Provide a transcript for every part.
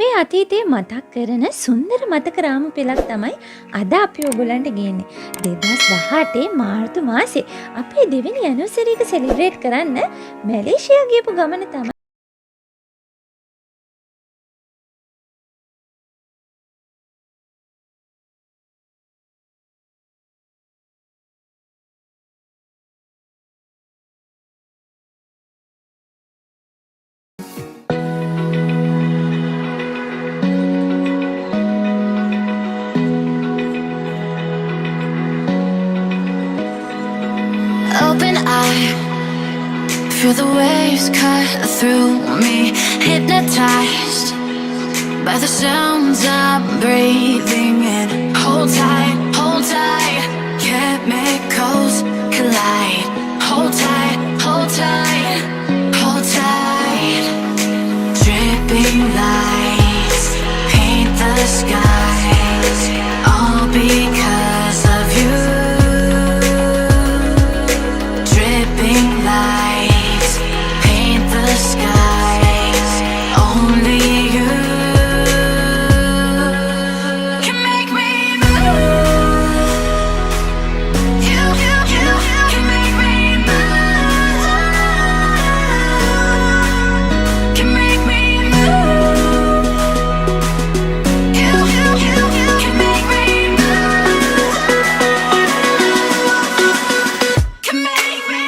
අපේ අතීතයේ මතක් කරන සුන්දර මතක රාමු පෙළක් තමයි අද අපි ඔයගොල්ලන්ට ගේන්නේ. 2018 මාර්තු මාසේ අපේ දෙවෙනි ඇනිවර්සරි එක සෙලිබ්‍රේට් කරන්න මැලේසියා ගියපු ගමන තමයි. Open eye, feel the waves cut through me, hypnotized by the sounds I'm breathing in. Hold tight, chemicals collide. Hold tight, hold tight, hold tight. Dripping lights paint the skies, all because of you. Lights paint the skies. Only you can make me move. You can make me move. Can make me move. You can make me move. Can make me.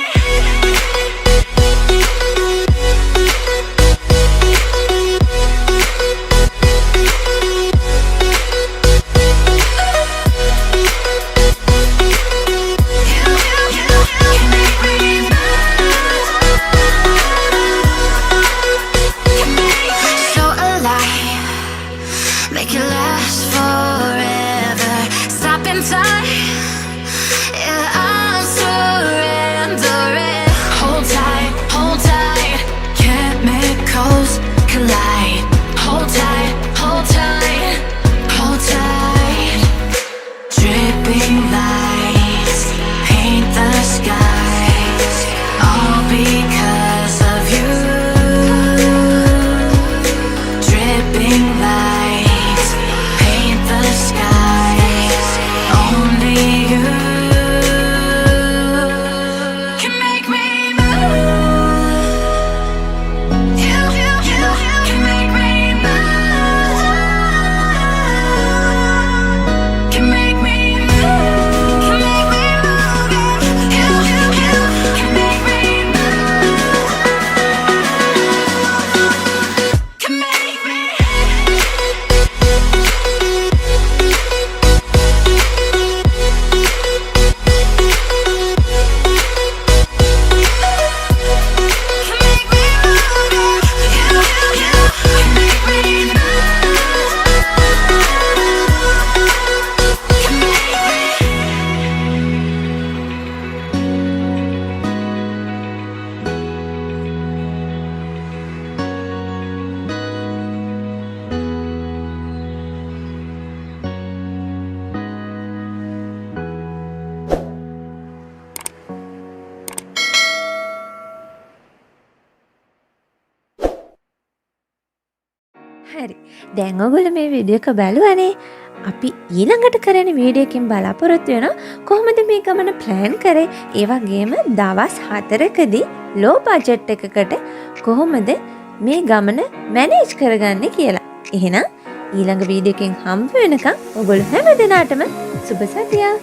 Make it last forever. Stop in time. Yeah, I'm surrendering. Hold tight. Chemicals collide. Hold tight, hold tight, hold tight. Dripping lights paint the skies, all because of you. Dripping lights paint the skies. Only you can make me move. You can make me move. Can make me move. Can make me move. You can make me move. Can make me. හරි. දැන් ඔයගොල්ලෝ මේ video එක බලුවානේ. අපි ඊළඟට කරන video එකෙන් බලාපොරොත්තු වෙනවා කොහොමද මේ ගමන ප්ලෑන් කරේ? ඒ වගේම දවස් 4කදී ලෝ බජට් එකකට කොහොමද මේ ගමන මැනේජ් කරගන්නේ කියලා. එහෙනම් ඊළඟ වීඩියෝ එකෙන් හම්බ වෙනකම් ඔයගොල්ලෝ හැම දිනාටම සුබ සතියක්.